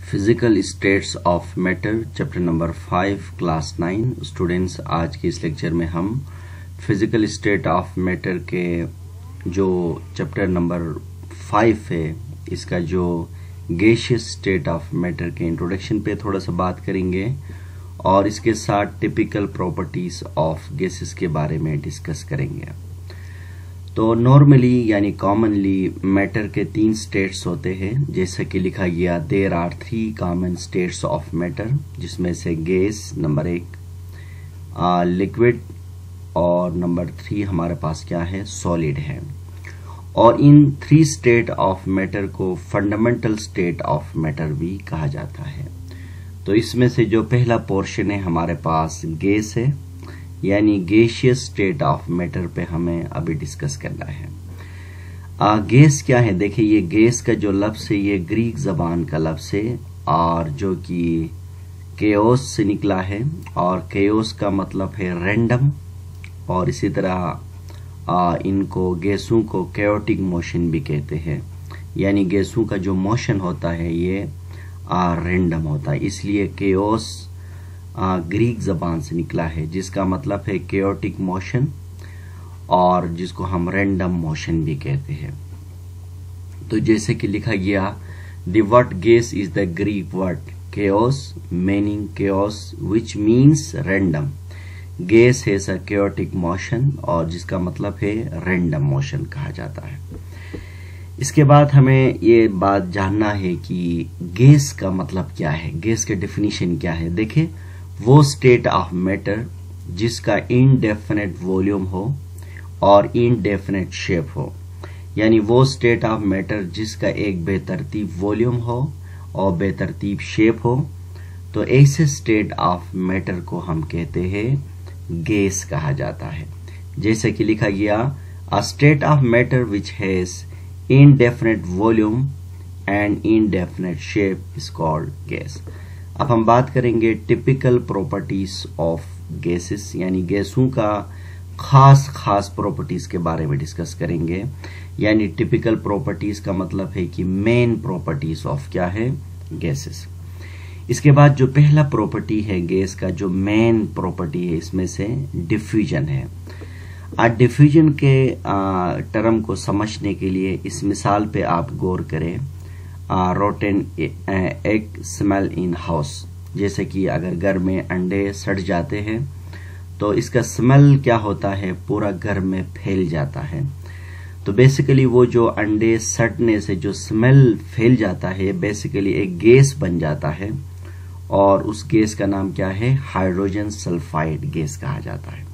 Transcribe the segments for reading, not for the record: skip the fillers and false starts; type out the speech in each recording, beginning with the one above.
Physical states of matter chapter number 5 class 9 students. आज के इस लेक्चर में हम फिजिकल स्टेट ऑफ मैटर के जो चैप्टर नंबर 5 है इसका जो गैसियस स्टेट ऑफ मैटर के इंट्रोडक्शन पे थोड़ा सा बात करेंगे और इसके साथ टिपिकल प्रॉपर्टीज ऑफ गैसेस के बारे में डिस्कस करेंगे। तो नॉर्मली यानी कॉमनली मैटर के 3 स्टेट्स होते हैं, जैसा कि लिखा गया there are 3 common states of matter, जिसमें से गैस नंबर 1, लिक्विड और नंबर 3 हमारे पास क्या है, सॉलिड है। और इन 3 स्टेट ऑफ मैटर को फंडामेंटल स्टेट ऑफ मैटर भी कहा जाता है। तो इसमें से जो पहला पोर्शन है हमारे पास गैस है, यानी गैसियस स्टेट ऑफ मैटर पे हमें अभी डिस्कस करना है। गैस क्या है, देखिए ये गैस का जो लफ्ज है ये ग्रीक जबान का लफ्ज है और जो कि केओस से निकला है, और केओस का मतलब है रैंडम, और इसी तरह इनको गैसों को कैओटिक मोशन भी कहते हैं, यानी गैसों का जो मोशन होता है ये रैंडम होता है, इसलिए केओस ग्रीक जबान से निकला है जिसका मतलब है केओटिक मोशन, और जिसको हम रैंडम मोशन भी कहते हैं। तो जैसे कि लिखा गया the word gas is the Greek word chaos meaning chaos which means random. Gas है सर केओटिक मोशन और जिसका मतलब है रैंडम मोशन कहा जाता है। इसके बाद हमें ये बात जानना है कि गैस का मतलब क्या है, गैस का डेफिनेशन क्या है। देखिए वो स्टेट ऑफ मैटर जिसका इनडेफिनेट वॉल्यूम हो और इनडेफिनेट शेप हो, यानी वो स्टेट ऑफ मैटर जिसका एक बेतरतीब वॉल्यूम हो और बेतरतीब शेप हो, तो ऐसे स्टेट ऑफ मैटर को हम कहते हैं गैस कहा जाता है। जैसे कि लिखा गया a state of matter which has indefinite volume and indefinite shape is called gas. अब हम बात करेंगे टिपिकल प्रॉपर्टीज ऑफ गैसेस, यानी गैसों का खास प्रॉपर्टीज के बारे में डिस्कस करेंगे। यानी टिपिकल प्रॉपर्टीज का मतलब है कि मेन प्रॉपर्टीज ऑफ क्या है, गैसेस। इसके बाद जो पहला प्रॉपर्टी है गैस का, जो मेन प्रॉपर्टी है इसमें से डिफ्यूजन है। डिफ्यूजन के टर्म को समझने के लिए इस मिसाल पे आप गौर करें, rotten egg smell in house. जैसे कि अगर घर में अंडे सड़ जाते हैं तो इसका स्मेल क्या होता है, पूरा घर में फैल जाता है। तो बेसिकली वो जो अंडे सड़ने से जो स्मेल फैल जाता है बेसिकली एक गैस बन जाता है, और उस गैस का नाम क्या है, हाइड्रोजन सल्फाइड गैस कहा जाता है।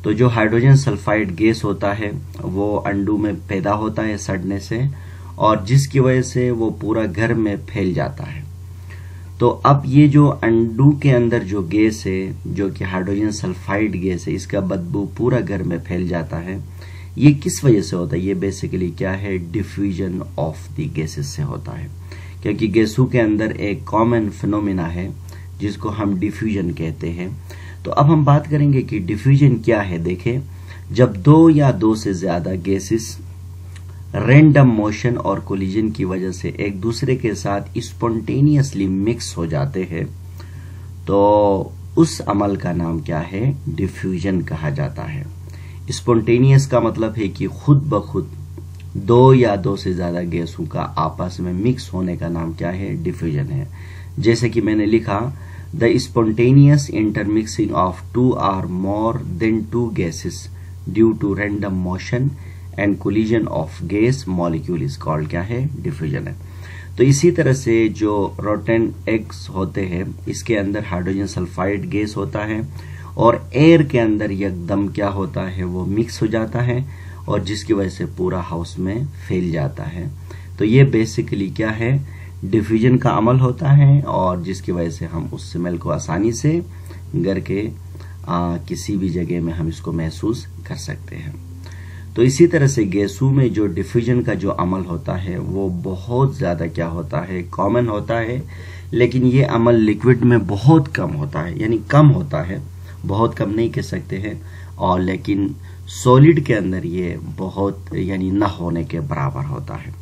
तो जो हाइड्रोजन सल्फाइड गैस होता है वो अंडों में पैदा होता है सड़ने से, और जिसकी वजह से वो पूरा घर में फैल जाता है। तो अब ये जो अंडों के अंदर जो गैस है, जो कि हाइड्रोजन सल्फाइड गैस है, इसका बदबू पूरा घर में फैल जाता है। ये किस वजह से होता है, ये बेसिकली क्या है, डिफ्यूजन ऑफ द गैसेस से होता है, क्योंकि गैसों के अंदर एक कॉमन फिनोमिना है जिसको हम डिफ्यूजन कहते हैं। तो अब हम बात करेंगे कि डिफ्यूजन क्या है। देखें, जब 2 या 2 से ज्यादा गैसेस रैंडम मोशन और कोलिजन की वजह से एक दूसरे के साथ स्पॉन्टेनियसली मिक्स हो जाते हैं, तो उस अमल का नाम क्या है, डिफ्यूजन कहा जाता है। स्पॉन्टेनियस का मतलब है कि खुद ब खुद 2 या 2 से ज्यादा गैसों का आपस में मिक्स होने का नाम क्या है, डिफ्यूजन है। जैसे कि मैंने लिखा the spontaneous intermixing of 2 or more than 2 gases due to random motion and collision of gas molecule is called क्या है, डिफ्यूजन है। तो इसी तरह से जो रोटेन एग्स होते हैं इसके अंदर हाइड्रोजन सल्फाइड गैस होता है और एयर के अंदर एकदम क्या होता है, वो मिक्स हो जाता है, और जिसकी वजह से पूरा हाउस में फैल जाता है। तो ये बेसिकली क्या है, डिफ्यूजन का अमल होता है, और जिसकी वजह से हम उस स्मेल को आसानी से घर के किसी भी जगह में हम इसको महसूस कर सकते हैं। तो इसी तरह से गैसों में जो डिफ्यूजन का जो अमल होता है वो बहुत ज्यादा क्या होता है, कॉमन होता है, लेकिन ये अमल लिक्विड में बहुत कम होता है, यानी कम होता है, बहुत कम नहीं कह सकते हैं, और लेकिन सॉलिड के अंदर ये बहुत यानी न होने के बराबर होता है।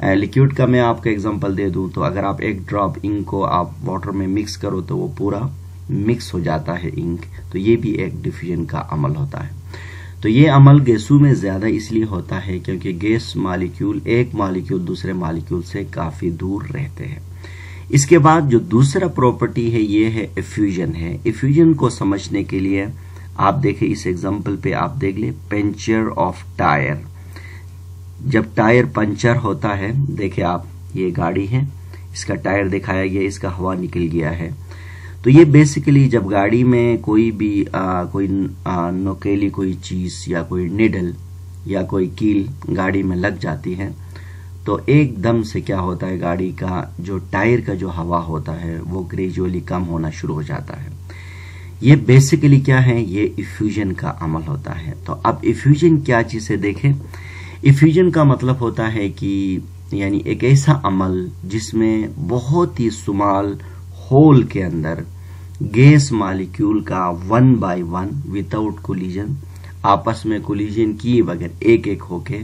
लिक्विड का मैं आपको एग्जांपल दे दूं तो अगर आप एक ड्रॉप इंक को आप वाटर में मिक्स करो तो वो पूरा मिक्स हो जाता है इंक, तो ये भी एक डिफ्यूजन का अमल होता है। तो ये अमल गैसों में ज्यादा इसलिए होता है क्योंकि गैस मॉलिक्यूल एक मॉलिक्यूल दूसरे मॉलिक्यूल से काफी दूर रहते हैं। इसके बाद जो दूसरा प्रॉपर्टी है ये है इफ्यूजन है। इफ्यूजन को समझने के लिए आप देखें इस एग्जांपल पे आप देख ले, पंचर ऑफ टायर। जब टायर पंचर होता है, देखे आप ये गाड़ी है, इसका टायर दिखाया गया, इसका हवा निकल गया है। तो ये बेसिकली जब गाड़ी में कोई भी कोई नोकेली कोई चीज या कोई निडल या कोई कील गाड़ी में लग जाती है तो एकदम से क्या होता है, गाड़ी का जो टायर का जो हवा होता है वो ग्रेजुअली कम होना शुरू हो जाता है। ये बेसिकली क्या है, ये इफ्यूजन का अमल होता है। तो अब इफ्यूजन क्या चीज है देखें। इफ्यूजन का मतलब होता है कि यानी एक ऐसा अमल जिसमें बहुत ही स्मॉल होल के अंदर गैस मॉलिक्यूल का 1 by 1 विदाउट कोलिजन, आपस में कोलिजन किए बगैर एक एक होके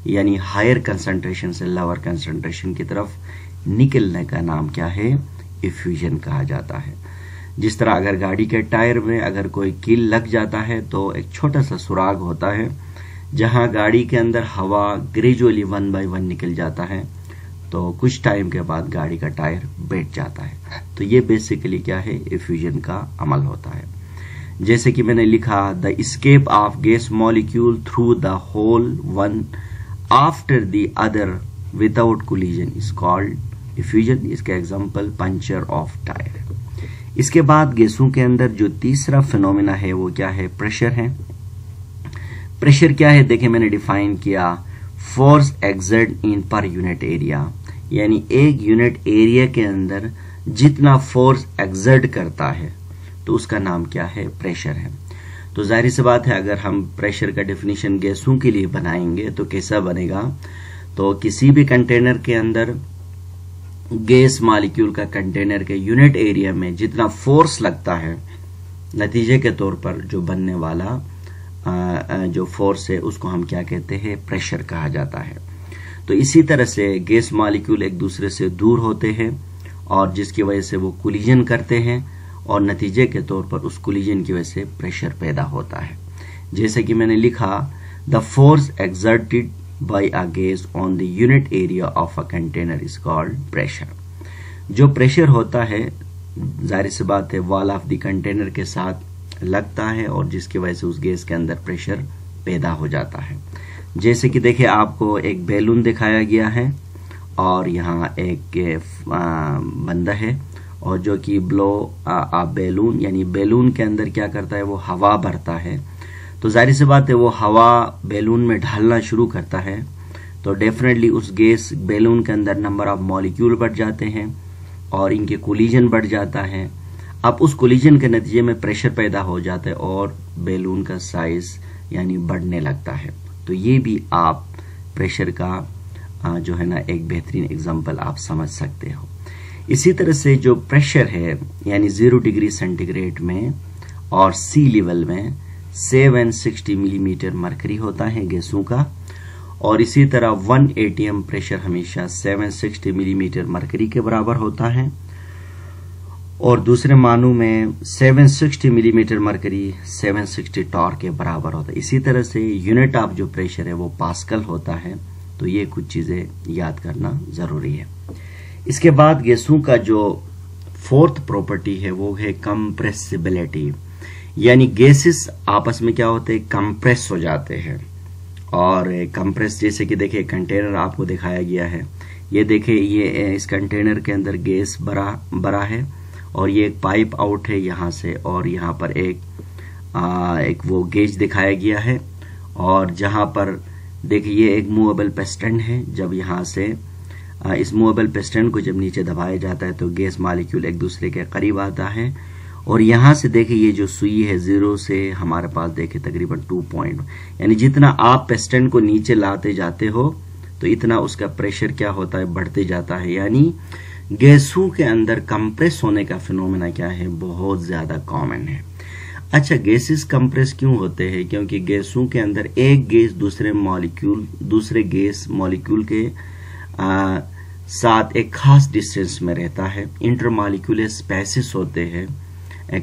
यानी हायर कंसंट्रेशन से लोअर कंसंट्रेशन की तरफ निकलने का नाम क्या है, इफ्यूजन कहा जाता है। जिस तरह अगर गाड़ी के टायर में अगर कोई कील लग जाता है तो एक छोटा सा सुराग होता है जहां गाड़ी के अंदर हवा ग्रेजुअली 1 by 1 निकल जाता है, तो कुछ टाइम के बाद गाड़ी का टायर बैठ जाता है। तो ये बेसिकली क्या है, इफ्यूजन का अमल होता है। जैसे कि मैंने लिखा, the escape of gas molecule through the hole one after the other without collision is called effusion. इसका एग्जांपल पंचर ऑफ टायर। इसके बाद गैसों के अंदर जो तीसरा फिनोमेना है वो क्या है, प्रेशर है। प्रेशर क्या है देखें, मैंने डिफाइन किया, फोर्स एक्सर्ट इन पर यूनिट एरिया, यानी एक यूनिट एरिया के अंदर जितना फोर्स एक्सर्ट करता है तो उसका नाम क्या है, प्रेशर है। तो जाहिर सी बात है अगर हम प्रेशर का डेफिनेशन गैसों के लिए बनाएंगे तो कैसा बनेगा, तो किसी भी कंटेनर के अंदर गैस मॉलिक्यूल का कंटेनर के यूनिट एरिया में जितना फोर्स लगता है, नतीजे के तौर पर जो बनने वाला जो फोर्स है उसको हम क्या कहते हैं, प्रेशर कहा जाता है। तो इसी तरह से गैस मॉलिक्यूल एक दूसरे से दूर होते हैं और जिसकी वजह से वो कोलिजन करते हैं और नतीजे के तौर पर उस कोलिजन की वजह से प्रेशर पैदा होता है। जैसे कि मैंने लिखा, the force exerted by a gas on the unit area of a container is called pressure. जो प्रेशर होता है जाहिर सी बात है वॉल ऑफ द कंटेनर के साथ लगता है और जिसकी वजह से उस गैस के अंदर प्रेशर पैदा हो जाता है। जैसे कि देखिए आपको एक बैलून दिखाया गया है और यहाँ एक बंदा है और जो कि ब्लो अ बैलून, यानी बैलून के अंदर क्या करता है, वो हवा भरता है। तो जाहिर सी बात है वो हवा बैलून में ढलना शुरू करता है तो डेफिनेटली उस गैस बैलून के अंदर नंबर ऑफ मॉलिक्यूल बढ़ जाते हैं और इनके कोलिजन बढ़ जाता है। अब उस कोलिजन के नतीजे में प्रेशर पैदा हो जाता है और बैलून का साइज यानी बढ़ने लगता है। तो ये भी आप प्रेशर का जो है ना एक बेहतरीन एग्जांपल आप समझ सकते हो। इसी तरह से जो प्रेशर है यानी 0 डिग्री सेंटीग्रेड में और सी लेवल में 760 मिलीमीटर मरकरी होता है गैसों का, और इसी तरह 1 atm प्रेशर हमेशा 760 मिलीमीटर मरकरी के बराबर होता है और दूसरे मानों में 760 मिलीमीटर मरकरी 760 टॉर के बराबर होता है। इसी तरह से यूनिट ऑफ जो प्रेशर है वो पास्कल होता है। तो ये कुछ चीजें याद करना जरूरी है। इसके बाद गैसों का जो फोर्थ प्रॉपर्टी है वो है कंप्रेसिबिलिटी, यानी गैसेस आपस में क्या होते हैं, कंप्रेस हो जाते हैं। और कंप्रेस जैसे कि देखिए कंटेनर आपको दिखाया गया है, ये देखिए ये इस कंटेनर के अंदर गैस भरा है और ये एक पाइप आउट है यहाँ से और यहाँ पर एक वो गेज दिखाया गया है और जहाँ पर देखिए ये एक मूवेबल पिस्टन है। जब यहाँ से इस मूवेबल पिस्टन को जब नीचे दबाया जाता है तो गैस मॉलिक्यूल एक दूसरे के करीब आता है और यहाँ से देखिए ये जो सुई है 0 से हमारे पास देखिए तकरीबन 2 पॉइंट, यानी जितना आप पिस्टन को नीचे लाते जाते हो तो इतना उसका प्रेशर क्या होता है, बढ़ते जाता है। यानी गैसों के अंदर कंप्रेस होने का फिनोमेना क्या है, बहुत ज्यादा कॉमन है। अच्छा, गैसेस कंप्रेस क्यों होते हैं? क्योंकि गैसों के अंदर एक गैस दूसरे गैस मॉलिक्यूल के साथ एक खास डिस्टेंस में रहता है। इंटरमॉलिक्यूलर स्पेसिस होते हैं,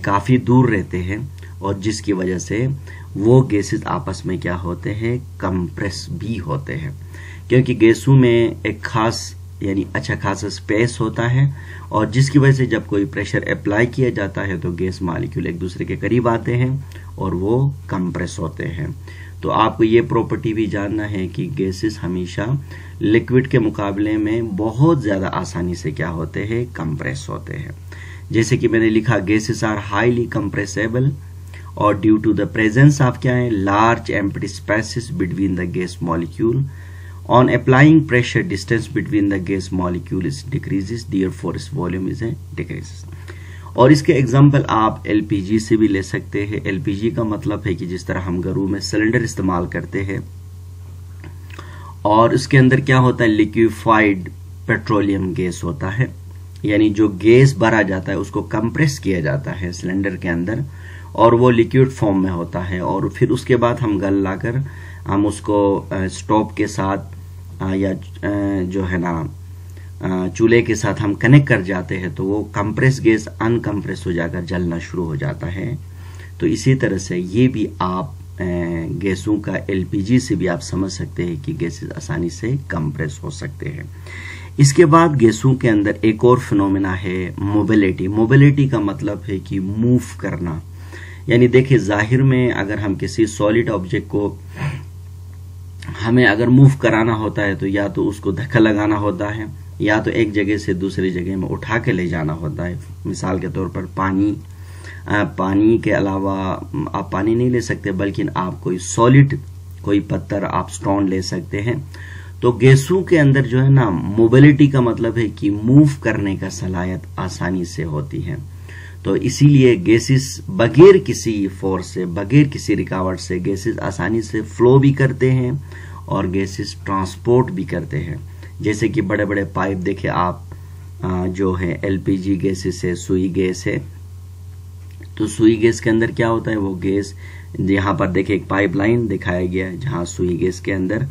काफी दूर रहते हैं, और जिसकी वजह से वो गैसेस आपस में क्या होते हैं, कंप्रेस भी होते हैं, क्योंकि गैसों में एक खास यानी अच्छा खासा स्पेस होता है, और जिसकी वजह से जब कोई प्रेशर अप्लाई किया जाता है तो गैस मॉलिक्यूल एक दूसरे के करीब आते हैं और वो कंप्रेस होते हैं। तो आपको ये प्रॉपर्टी भी जानना है कि गैसेस हमेशा लिक्विड के मुकाबले में बहुत ज्यादा आसानी से क्या होते हैं, कंप्रेस होते हैं। जैसे कि मैंने लिखा, गैसेस आर हाईली कंप्रेसेबल और due to the presence of क्या है, large empty spaces between the gas molecule. On applying pressure, distance between the gas molecule is decreases, therefore its volume is decreases। और इसके example आप LPG से भी ले सकते हैं। एलपीजी का मतलब है कि जिस तरह हम घरों में सिलेंडर इस्तेमाल करते हैं और उसके अंदर क्या होता है, लिक्विफाइड पेट्रोलियम गैस होता है, यानी जो गैस भरा जाता है उसको कंप्रेस किया जाता है सिलेंडर के अंदर और वो लिक्विड फॉर्म में होता है, और फिर उसके बाद हम गल लाकर हम उसको स्टोव के साथ या जो है ना चूल्हे के साथ हम कनेक्ट कर जाते हैं, तो वो कंप्रेस गैस अनकंप्रेस हो जाकर जलना शुरू हो जाता है। तो इसी तरह से ये भी आप गैसों का एलपीजी से भी आप समझ सकते हैं कि गैसेस आसानी से कंप्रेस हो सकते हैं। इसके बाद गैसों के अंदर एक और फिनोमेना है मोबिलिटी। मोबिलिटी का मतलब है कि मूव करना, यानी देखिए जाहिर में अगर हम किसी सॉलिड ऑब्जेक्ट को हमें अगर मूव कराना होता है तो या तो उसको धक्का लगाना होता है या तो एक जगह से दूसरी जगह में उठा के ले जाना होता है। मिसाल के तौर पर पानी के अलावा आप पानी नहीं ले सकते, बल्कि आप कोई सॉलिड कोई पत्थर आप स्टोन ले सकते हैं। तो गैसों के अंदर जो है ना, मोबिलिटी का मतलब है कि मूव करने का सलाहियत आसानी से होती है। तो इसीलिए गैसेस बगैर किसी फोर्स से, बगैर किसी रुकावट से गैसेस आसानी से फ्लो भी करते हैं और गैसेस ट्रांसपोर्ट भी करते हैं। जैसे कि बड़े बड़े पाइप देखे आप, जो है एलपीजी गैसेस है, सुई गैस है, तो सुई गैस के अंदर क्या होता है, वो गैस यहाँ पर देखिए एक पाइपलाइन दिखाया गया है जहाँ सुई गैस के अंदर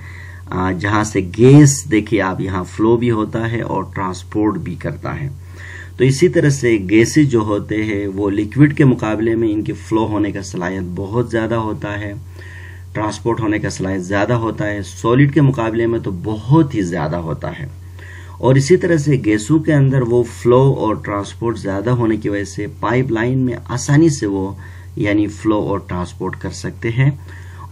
जहाँ से गैस देखिए आप यहाँ फ्लो भी होता है और ट्रांसपोर्ट भी करता है। तो इसी तरह से गैसेस जो होते हैं वो लिक्विड के मुकाबले में इनके फ्लो होने का सलाहियत बहुत ज्यादा होता है, ट्रांसपोर्ट होने का सलाहियत ज्यादा होता है, सॉलिड के मुकाबले में तो बहुत ही ज्यादा होता है। और इसी तरह से गैसों के अंदर वो फ्लो और ट्रांसपोर्ट ज्यादा होने की वजह से पाइपलाइन में आसानी से वो यानी फ्लो और ट्रांसपोर्ट कर सकते हैं।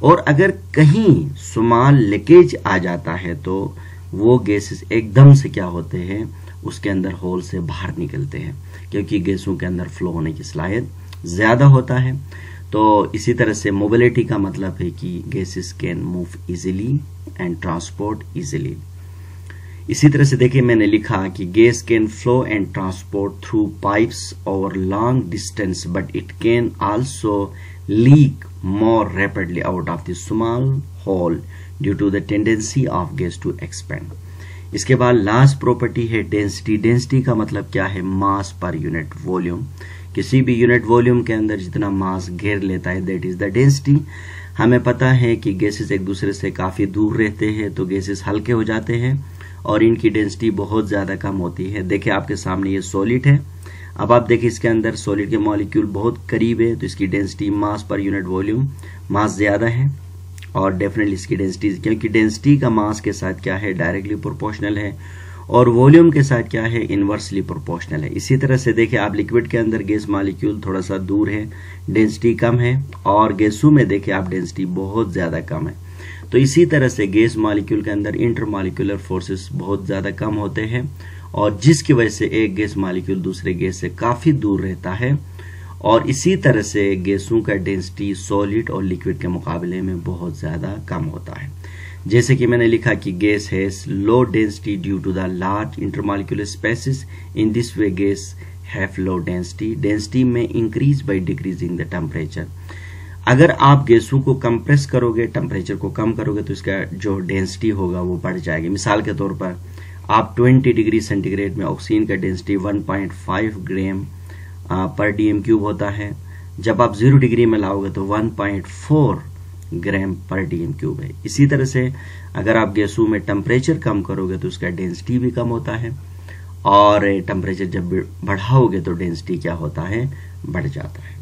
और अगर कहीं स्मॉल लीकेज आ जाता है तो वो गैसेस एकदम से क्या होते हैं, उसके अंदर होल से बाहर निकलते हैं, क्योंकि गैसों के अंदर फ्लो होने की सलाहियत ज्यादा होता है। तो इसी तरह से मोबिलिटी का मतलब है कि gases can move easily and transport easily. इसी तरह से देखिए मैंने लिखा कि gas can flow and transport through pipes over long distance, but it can also leak more rapidly out of the small hole due to the tendency of gas to expand। इसके बाद last property है density. Density का मतलब क्या है, मास per unit volume. किसी भी unit volume के अंदर जितना मास घेर लेता है दैट इज द डेंसिटी। हमें पता है कि गैसेस एक दूसरे से काफी दूर रहते हैं तो गैसेस हल्के हो जाते हैं और इनकी डेंसिटी बहुत ज्यादा कम होती है। देखिए आपके सामने ये सॉलिड है, अब आप देखिए इसके अंदर सॉलिड के मॉलिक्यूल बहुत करीब है तो इसकी density mass per unit volume mass ज्यादा है और डेफिनेटली इसकी डेंसिटी, क्योंकि डेंसिटी का मास के साथ क्या है, डायरेक्टली प्रोपोर्शनल है और वॉल्यूम के साथ क्या है, इनवर्सली प्रोपोर्शनल है। इसी तरह से देखिए आप लिक्विड के अंदर गैस मॉलिक्यूल थोड़ा सा दूर है, डेंसिटी कम है, और गैसों में देखिए आप डेंसिटी बहुत ज्यादा कम है। तो इसी तरह से गैस मॉलिक्यूल के अंदर इंटरमॉलिक्यूलर फोर्सेस बहुत ज्यादा कम होते हैं और जिसकी वजह से एक गैस मॉलिक्यूल दूसरे गैस से काफी दूर रहता है। और इसी तरह से गैसों का डेंसिटी सॉलिड और लिक्विड के मुकाबले में बहुत ज्यादा कम होता है। जैसे कि मैंने लिखा कि gas has low density due to the large intermolecular spaces. In this way gas have low density. Density में increase by decreasing the temperature. अगर आप गैसों को कंप्रेस करोगे, टेम्परेचर को कम करोगे तो इसका जो डेंसिटी होगा वो बढ़ जाएगी। मिसाल के तौर पर आप 20 डिग्री सेंटीग्रेड में ऑक्सीजन का डेंसिटी 1.5 ग्राम पर डीएम क्यूब होता है, जब आप 0 डिग्री में लाओगे तो 1.4 ग्राम पर डीएम क्यूब है। इसी तरह से अगर आप गैसों में टेम्परेचर कम करोगे तो उसका डेंसिटी भी कम होता है, और टेम्परेचर जब बढ़ाओगे तो डेंसिटी क्या होता है, बढ़ जाता है।